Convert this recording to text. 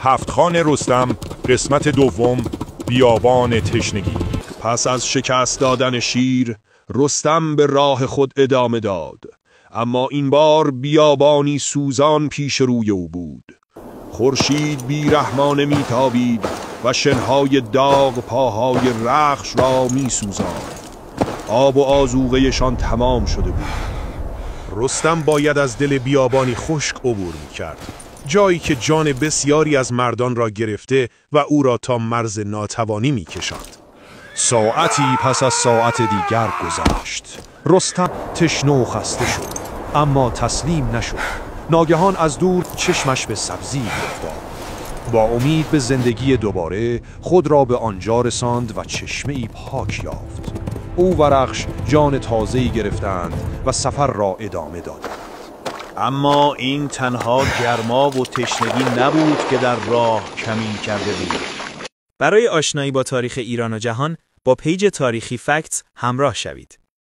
هفتخان رستم، قسمت دوم، بیابان تشنگی. پس از شکست دادن شیر، رستم به راه خود ادامه داد، اما این بار بیابانی سوزان پیش روی او بود. خورشید بیرحمانه میتابید و شنهای داغ پاهای رخش را میسوزاند. آب و آذوقه‌شان تمام شده بود. رستم باید از دل بیابانی خشک عبور می‌کرد، جایی که جان بسیاری از مردان را گرفته و او را تا مرز ناتوانی می‌کشاند. ساعتی پس از ساعت دیگر گذشت. رستم تشنه و خسته شد، اما تسلیم نشد. ناگهان از دور چشمش به سبزی افتاد. با امید به زندگی دوباره خود را به آنجا رساند و چشمه‌ای پاک یافت. او و رخش جان تازه‌ای گرفتند و سفر را ادامه دادند. اما این تنها گرما و تشنگی نبود که در راه کمین کرده بود. برای آشنایی با تاریخ ایران و جهان با پیج تاریخی فکتس همراه شوید.